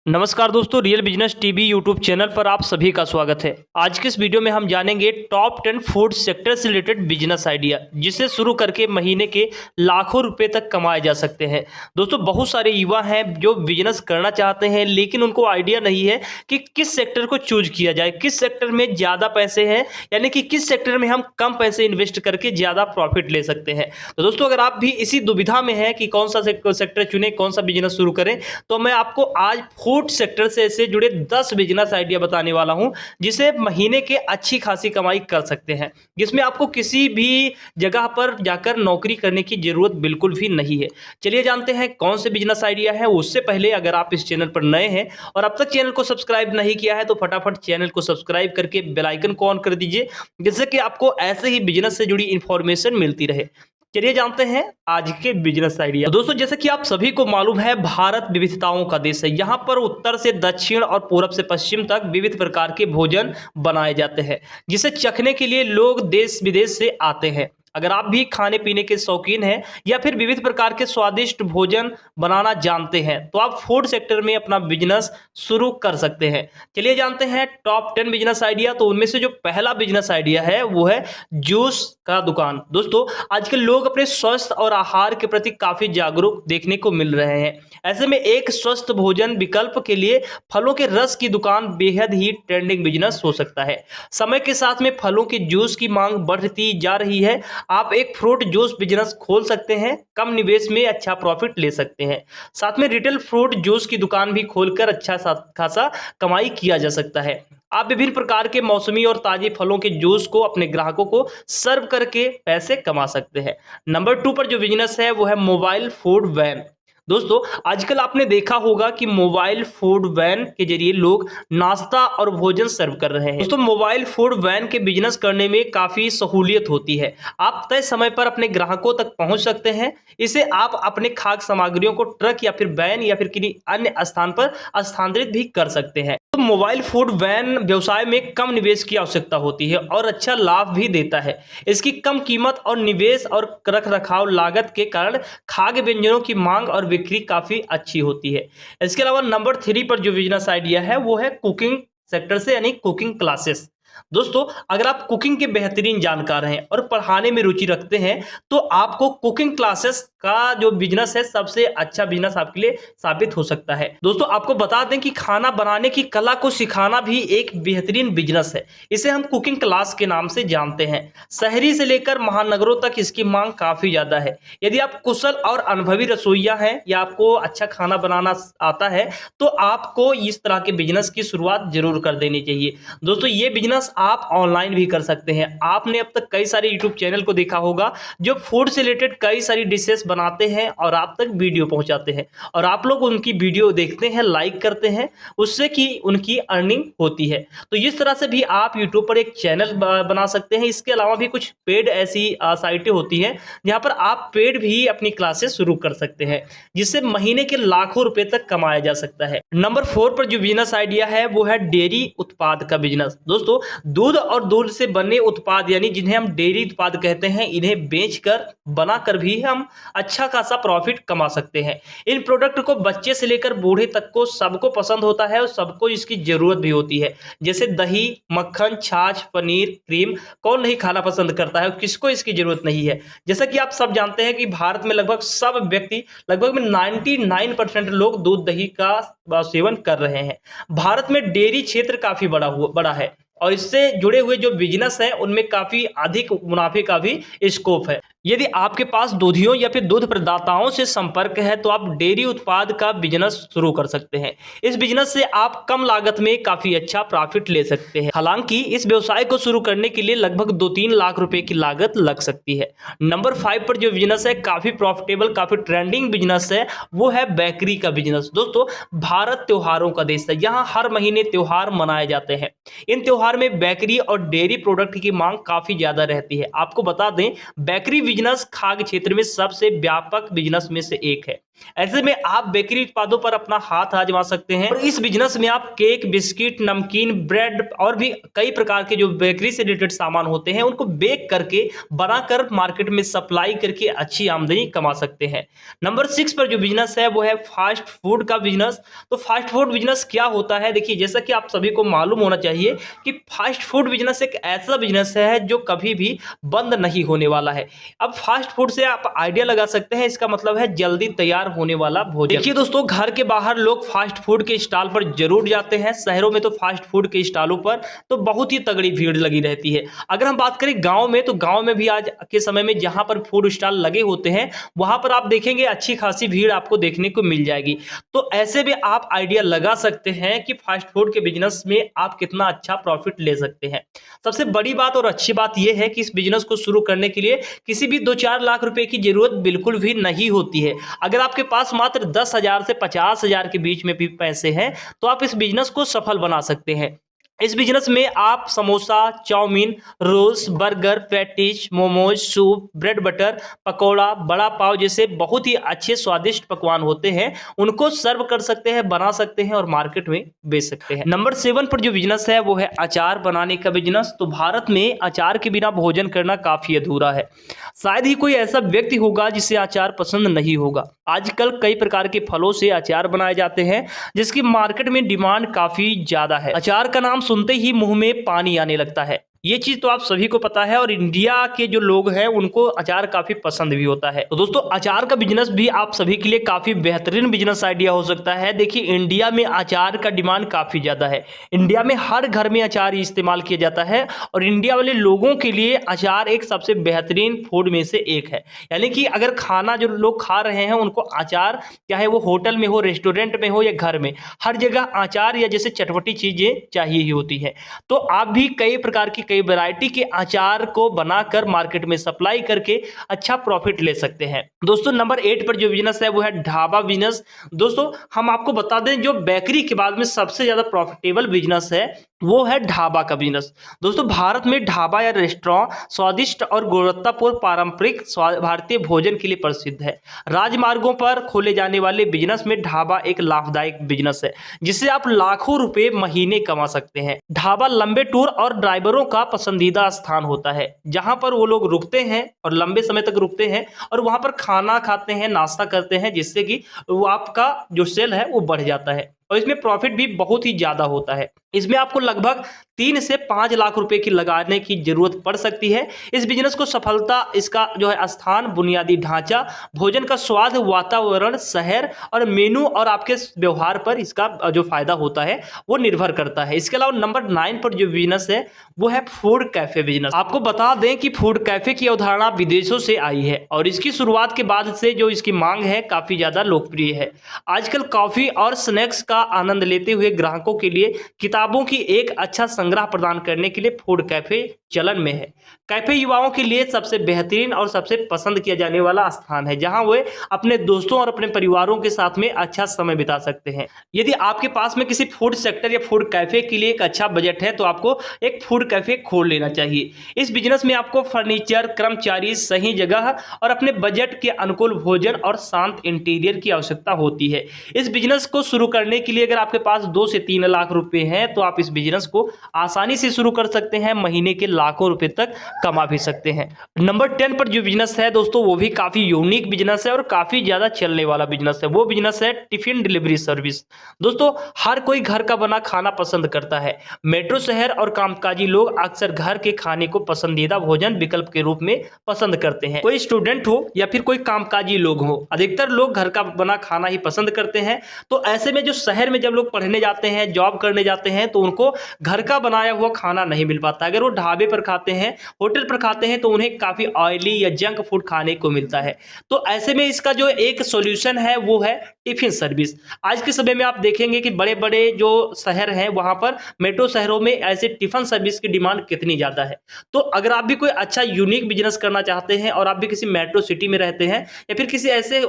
नमस्कार दोस्तों, real business TV YouTube channel पर आप सभी का स्वागत है। आज के इस वीडियो में हम जानेंगे टॉप 10 फूड सेक्टर से रिलेटेड बिजनेस आइडिया, जिसे शुरू करके महीने के लाखों रुपए तक कमाए जा सकते हैं। दोस्तों, बहुत सारे युवा हैं जो बिजनेस करना चाहते हैं, लेकिन उनको आइडिया नहीं है कि किस सेक्टर को चूज किया जाए, किस सेक्टर में ज़्यादा पैसे हैं, यानी कि किस सेक्टर में हम कम पैसे इन्वेस्ट करके ज़्यादा प्रॉफिट ले सकते हैं। तो दोस्तों, अगर आप भी इसी दुविधा में हैं कि कौन सा सेक्टर चुने, कौन सा बिजनेस शुरू करें, तो मैं आपको आज फूड सेक्टर से जुड़े 10 बिजनेस आइडिया बताने वाला हूं, जिसे महीने के अच्छी खासी कमाई कर सकते हैं, जिसमें आपको किसी भी जगह पर जाकर नौकरी करने की जरूरत बिल्कुल भी नहीं है। चलिए जानते हैं कौन से बिजनेस आइडिया है। उससे पहले अगर आप इस चैनल पर नए हैं और अब तक चैनल को सब्सक्राइब नहीं किया है, तो फटाफट चैनल को सब्सक्राइब करके बेल आइकन को ऑन कर दीजिए, जिससे कि आपको ऐसे ही बिजनेस से जुड़ी इंफॉर्मेशन मिलती रहे। चलिए जानते हैं आज के बिजनेस आइडिया। दोस्तों, जैसे कि आप सभी को मालूम है, भारत विविधताओं का देश है। यहाँ पर उत्तर से दक्षिण और पूरब से पश्चिम तक विविध प्रकार के भोजन बनाए जाते हैं, जिसे चखने के लिए लोग देश विदेश से आते हैं। अगर आप भी खाने पीने के शौकीन हैं या फिर विविध प्रकार के स्वादिष्ट भोजन बनाना जानते हैं, तो आप फूड सेक्टर में अपना बिजनेस शुरू कर सकते हैं। चलिए जानते हैं टॉप 10 बिजनेस आइडिया। तो उनमें से जो पहला बिजनेस आइडिया है वो है जूस का दुकान। दोस्तों, आजकल लोग अपने स्वास्थ्य और आहार के प्रति काफी जागरूक देखने को मिल रहे हैं। ऐसे में एक स्वस्थ भोजन विकल्प के लिए फलों के रस की दुकान बेहद ही ट्रेंडिंग बिजनेस हो सकता है। समय के साथ में फलों के जूस की मांग बढ़ती जा रही है। आप एक फ्रूट जूस बिजनेस खोल सकते हैं, कम निवेश में अच्छा प्रॉफिट ले सकते हैं। साथ में रिटेल फ्रूट जूस की दुकान भी खोलकर अच्छा खासा कमाई किया जा सकता है। आप विभिन्न प्रकार के मौसमी और ताजे फलों के जूस को अपने ग्राहकों को सर्व करके पैसे कमा सकते हैं। नंबर 2 पर जो बिजनेस है वो है मोबाइल फूड वैन। दोस्तों, आजकल आपने देखा होगा कि मोबाइल फूड वैन के जरिए लोग नाश्ता और भोजन सर्व कर रहे हैं। दोस्तों, मोबाइल फूड वैन के बिजनेस करने में काफी सहूलियत होती है। आप तय समय पर अपने ग्राहकों तक पहुंच सकते हैं। इसे आप अपने खाद्य सामग्रियों को ट्रक या फिर वैन या फिर किसी अन्य स्थान पर स्थानांतरित भी कर सकते हैं। तो मोबाइल फूड वैन व्यवसाय में कम निवेश की आवश्यकता होती है और अच्छा लाभ भी देता है। इसकी कम कीमत और निवेश और रख रखाव लागत के कारण खाद्य व्यंजनों की मांग और बिक्री काफी अच्छी होती है। इसके अलावा नंबर 3 पर जो बिजनेस आइडिया है वो है कुकिंग सेक्टर से, यानी कुकिंग क्लासेस। दोस्तों, अगर आप कुकिंग के बेहतरीन जानकार हैं और पढ़ाने में रुचि रखते हैं, तो आपको कुकिंग क्लासेस का जो बिजनेस है सबसे अच्छा बिजनेस आपके लिए साबित हो सकता है। दोस्तों, आपको बता दें कि खाना बनाने की कला को सिखाना भी एक बेहतरीन बिजनेस है। इसे हम कुकिंग क्लास के नाम से जानते हैं। शहरी से लेकर महानगरों तक इसकी मांग काफी ज्यादा है। यदि आप कुशल और अनुभवी रसोइया हैं या आपको अच्छा खाना बनाना आता है, तो आपको इस तरह के बिजनेस की शुरुआत जरूर कर देनी चाहिए। दोस्तों, ये बिजनेस आप ऑनलाइन भी कर सकते हैं। आपने अब तक कई सारे यूट्यूब चैनल को देखा होगा जो फूड से रिलेटेड कई सारी डिशेस बनाते हैं और आप तक वीडियो पहुंचाते हैं, और आप लोग उनकी वीडियो देखते हैं, लाइक करते हैं, उससे कि उनकी अर्निंग होती है। तो इस तरह से भी आप यूट्यूब पर एक चैनल बना सकते हैं। इसके अलावा भी कुछ पेड ऐसी साइटें होती हैं जहां पर आप पेड भी अपनी क्लासेस शुरू कर सकते हैं, जिससे महीने के लाखों रुपए तक कमाया जा सकता है। नंबर 4 पर जो बिजनेस आइडिया है वो है डेयरी उत्पाद का बिजनेस। दोस्तों, दूध और दूध से बने उत्पाद, यानी जिन्हें हम डेयरी उत्पाद कहते हैं, इन्हें बेचकर बनाकर भी हम अच्छा खासा प्रॉफिट कमा सकते हैं। इन प्रोडक्ट को बच्चे से लेकर बूढ़े तक को सबको पसंद होता है और सबको इसकी जरूरत भी होती है। जैसे दही, मक्खन, छाछ, पनीर, क्रीम, कौन नहीं खाना पसंद करता है और किसको इसकी जरूरत नहीं है। जैसा कि आप सब जानते हैं कि भारत में लगभग सब व्यक्ति, लगभग 99% लोग दूध दही का सेवन कर रहे हैं। भारत में डेयरी क्षेत्र काफी बड़ा है और इससे जुड़े हुए जो बिजनेस है उनमें काफी अधिक मुनाफे का भी स्कोप है। यदि आपके पास दूधियों या फिर दूध प्रदाताओं से संपर्क है, तो आप डेयरी उत्पाद का बिजनेस शुरू कर सकते हैं। इस बिजनेस से आप कम लागत में काफी अच्छा प्रॉफिट ले सकते हैं। हालांकि इस व्यवसाय को शुरू करने के लिए लगभग 2-3 लाख रुपए की लागत लग सकती है। नंबर 5 पर जो बिजनेस है, काफी प्रॉफिटेबल, काफी ट्रेंडिंग बिजनेस है, वो है बेकरी का बिजनेस। दोस्तों, भारत त्योहारों का देश है। यहाँ हर महीने त्योहार मनाए जाते हैं। इन त्योहार में बेकरी और डेयरी प्रोडक्ट की मांग काफी ज्यादा रहती है। आपको बता दें, बेकरी बिजनेस खाद्य क्षेत्र में सबसे व्यापक बिजनेस में से एक है। ऐसे में आप बेकरी उत्पादों पर अपना हाथ आजमा सकते हैं और इस बिजनेस में आप केक, बिस्किट, नमकीन, ब्रेड और भी कई प्रकार के जो बेकरी से रिलेटेड सामान होते हैं उनको बेक करके बनाकर मार्केट में सप्लाई करके अच्छी आमदनी कमा सकते हैं। नंबर 6 पर जो बिजनेस है वो है फास्ट फूड का बिजनेस। तो फास्ट फूड बिजनेस क्या होता है? देखिए, जैसा कि आप सभी को मालूम होना चाहिए कि फास्ट फूड बिजनेस एक ऐसा बिजनेस है जो कभी भी बंद नहीं होने वाला है। अब फास्ट फूड से आप आइडिया लगा सकते हैं, इसका मतलब है जल्दी तैयार होने वाला भोजन। देखिए दोस्तों, घर के बाहर लोग फास्ट फूड के स्टॉल पर जरूर जाते हैं। शहरों में तो फास्ट फूड के स्टॉलों पर तो बहुत ही तगड़ी भीड़ लगी रहती है। अगर हम बात करें गांव में, तो गांव में भी आज के समय में जहां पर फूड स्टॉल लगे होते हैं वहां पर आप देखेंगे अच्छी खासी भीड़ आपको देखने को मिल जाएगी। तो ऐसे में आप आइडिया लगा सकते हैं कि फास्ट फूड के बिजनेस में आप कितना अच्छा प्रॉफिट ले सकते हैं। सबसे बड़ी बात और अच्छी बात यह है कि इस बिजनेस को शुरू करने के लिए किसी भी 2-4 लाख रुपए की जरूरत बिल्कुल भी नहीं होती है। अगर आपके पास मात्र 10,000 से 50,000 के बीच में भी पैसे हैं तो आप इस बिजनेस को सफल बना सकते हैं। इस बिजनेस में आप samosa, chowmein, rolls, burger, patties, momos, soup, bread butter, pakora, vada pav जैसे बहुत ही अच्छे स्वादिष्ट पकवान होते हैं उनको सर्व कर सकते हैं, बना सकते हैं और मार्केट में बेच सकते हैं। नंबर 7 पर जो बिजनेस है वो है अचार बनाने का बिजनेस। तो भारत में अचार के बिना भोजन करना काफी अधूरा है। शायद ही कोई ऐसा व्यक्ति होगा जिसे अचार पसंद नहीं होगा। आजकल कई प्रकार के फलों से अचार बनाए जाते हैं जिसकी मार्केट में डिमांड काफी ज्यादा है। अचार का नाम सुनते ही मुंह में पानी आने लगता है। ये चीज तो आप सभी को पता है और इंडिया के जो लोग हैं उनको अचार काफी पसंद भी होता है। तो दोस्तों, अचार का बिजनेस भी आप सभी के लिए काफी बेहतरीन बिजनेस आइडिया हो सकता है। देखिए, इंडिया में अचार का डिमांड काफी ज्यादा है। इंडिया में हर घर में अचार इस्तेमाल किया जाता है और इंडिया वाले लोगों के लिए अचार एक सबसे बेहतरीन फूड में से एक है। यानी कि अगर खाना जो लोग खा रहे हैं उनको अचार, चाहे वो होटल में हो, रेस्टोरेंट में हो या घर में, हर जगह अचार या जैसे चटपटी चीजें चाहिए ही होती है। तो आप भी कई प्रकार की कई वैरायटी के अचार को बनाकर मार्केट में सप्लाई करके अच्छा प्रॉफिट ले सकते हैं। दोस्तों, नंबर 8 पर जो बिजनेस है वो है ढाबा बिजनेस। दोस्तों, हम आपको बता दें जो बेकरी के बाद में सबसे ज्यादा प्रॉफिटेबल बिजनेस है वो है ढाबा का बिजनेस। दोस्तों, भारत में ढाबा या रेस्टोरेंट स्वादिष्ट और गुणवत्तापूर्ण पारंपरिक भारतीय भोजन के लिए प्रसिद्ध है। राजमार्गों पर खोले जाने वाले बिजनेस में ढाबा एक लाभदायक बिजनेस है जिससे आप लाखों रुपए महीने कमा सकते हैं। ढाबा लंबे टूर और ड्राइवरों का पसंदीदा स्थान होता है जहां पर वो लोग रुकते हैं और लंबे समय तक रुकते हैं और वहां पर खाना खाते हैं, नाश्ता करते हैं, जिससे कि वो आपका जो सेल है वो बढ़ जाता है और इसमें प्रॉफिट भी बहुत ही ज्यादा होता है। इसमें आपको लगभग 3 से 5 लाख रुपए की लगाने की जरूरत पड़ सकती है। इस बिजनेस को सफलता इसका जो है स्थान, बुनियादी ढांचा, भोजन का स्वाद, वातावरण, शहर और मेनू और आपके व्यवहार पर इसका जो फायदा होता है वो निर्भर करता है। इसके अलावा नंबर 9 पर जो बिजनेस है वो है फूड कैफे बिजनेस। आपको बता दें कि फूड कैफे की अवधारणा विदेशों से आई है और इसकी शुरुआत के बाद से जो इसकी मांग है काफी ज्यादा लोकप्रिय है। आजकल कॉफी और स्नैक्स का आनंद लेते हुए ग्राहकों के लिए किताबों की एक अच्छा संग्रह प्रदान करने के लिए फूड कैफे चलन में है। कैफे युवाओं के लिए सबसे बेहतरीन और सबसे पसंद किया जाने वाला स्थान है जहां वे अपने दोस्तों और अपने परिवारों के साथ में अच्छा समय बिता सकते हैं। यदि आपके पास में किसी फूड सेक्टर या फूड कैफे के लिए एक अच्छा बजट है तो आपको एक फूड कैफे खोल लेना चाहिए। इस बिजनेस में आपको फर्नीचर, कर्मचारी, सही जगह और अपने बजट के अनुकूल भोजन और शांत इंटीरियर की आवश्यकता होती है। इस बिजनेस को शुरू करने के लिए अगर आपके पास 2 से 3 लाख रुपए हैं तो आप इस बिजनेस को आसानी से शुरू कर सकते हैं, महीने के लाखों रुपए तक कमा भी सकते हैं। नंबर 10 पर जो बिजनेस है दोस्तों वो भी काफी यूनिक बिजनेस है और काफी ज्यादा चलने वाला बिजनेस है। वो बिजनेस है टिफिन डिलीवरी सर्विस। दोस्तों, हर कोई घर का बना खाना पसंद करता है। मेट्रो शहर और कामकाजी लोग अक्सर घर के खाने को पसंदीदा भोजन विकल्प के रूप में पसंद करते हैं। कोई स्टूडेंट हो या फिर कोई कामकाजी लोग हो, अधिकतर लोग घर का बना खाना ही पसंद करते हैं। तो ऐसे में जो शहर में जब लोग पढ़ने जाते हैं, जॉब करने जाते हैं तो उनको घर का बनाया हुआ खाना नहीं मिल पाता। अगर वो ढाबे पर खाते हैं, होटल पर खाते हैं तो उन्हें काफी ऑयली या जंक फूड खाने को मिलता है। तो ऐसे में इसका जो एक सॉल्यूशन है वो है टिफिन सर्विस। आज के समय में आप देखेंगे कि बड़े बड़े जो शहर हैं वहां पर मेट्रो शहरों में ऐसे टिफिन सर्विस की डिमांड कितनी ज्यादा है। तो अगर आप भी कोई अच्छा यूनिक बिजनेस करना चाहते हैं और आप भी किसी मेट्रो सिटी में रहते हैं या फिर किसी ऐसे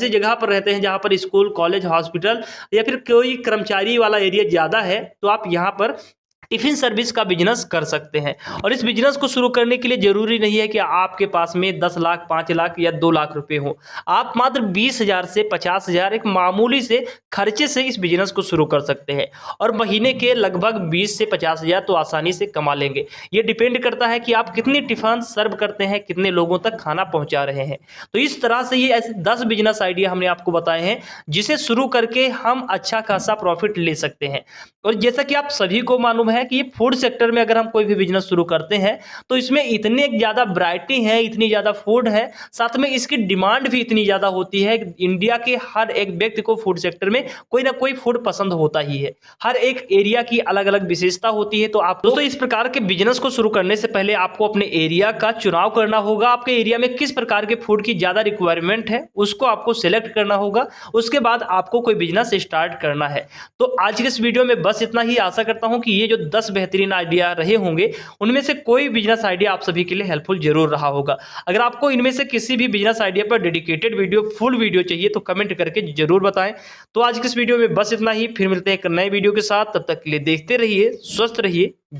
जगह पर रहते हैं जहां पर स्कूल, कॉलेज, हॉस्पिटल या फिर कोई कर्मचारी वाला एरिया ज्यादा है तो आप यहाँ पर टिफिन सर्विस का बिजनेस कर सकते हैं। और इस बिजनेस को शुरू करने के लिए जरूरी नहीं है कि आपके पास में 10 लाख, 5 लाख या 2 लाख रुपए हो। आप मात्र 20,000 से 50,000 एक मामूली से खर्चे से इस बिजनेस को शुरू कर सकते हैं और महीने के लगभग 20 से 50,000 तो आसानी से कमा लेंगे। ये डिपेंड करता है कि आप कितनी टिफिन सर्व करते हैं, कितने लोगों तक खाना पहुंचा रहे हैं। तो इस तरह से ये ऐसे 10 बिजनेस आइडिया हमने आपको बताए हैं जिसे शुरू करके हम अच्छा खासा प्रॉफिट ले सकते हैं। और जैसा कि आप सभी को मालूम है कि ये फूड सेक्टर में अगर हम कोई भी बिजनेस शुरू करते हैं तो इसमें इतने ज़्यादा वैरायटी है, इतनी ज़्यादा फूड है, साथ में इसकी डिमांड भी इतनी ज़्यादा होती है कि इंडिया के हर एक व्यक्ति को फूड सेक्टर में कोई ना कोई फूड पसंद होता ही है। हर एक एरिया की अलग अलग विशेषता होती है। तो आप दोस्तों इस प्रकार के बिजनेस को शुरू करने से पहले आपको अपने एरिया का चुनाव करना होगा। आपके एरिया में किस प्रकार के फूड की ज़्यादा रिक्वायरमेंट है उसको आपको सिलेक्ट करना होगा। उसके बाद आपको कोई बिजनेस स्टार्ट करना है। तो आज के इस वीडियो में बस इतना ही। आशा करता हूं कि ये जो 10 बेहतरीन आइडिया रहे होंगे उनमें से कोई बिजनेस आइडिया आप सभी के लिए हेल्पफुल जरूर रहा होगा। अगर आपको इनमें से किसी भी बिजनेस आइडिया पर डेडिकेटेड वीडियो, फुल वीडियो चाहिए तो कमेंट करके जरूर बताएं। तो आज के इस वीडियो में बस इतना ही। फिर मिलते हैं एक नए वीडियो के साथ। तब तक के लिए देखते रहिए, स्वस्थ रहिए। जय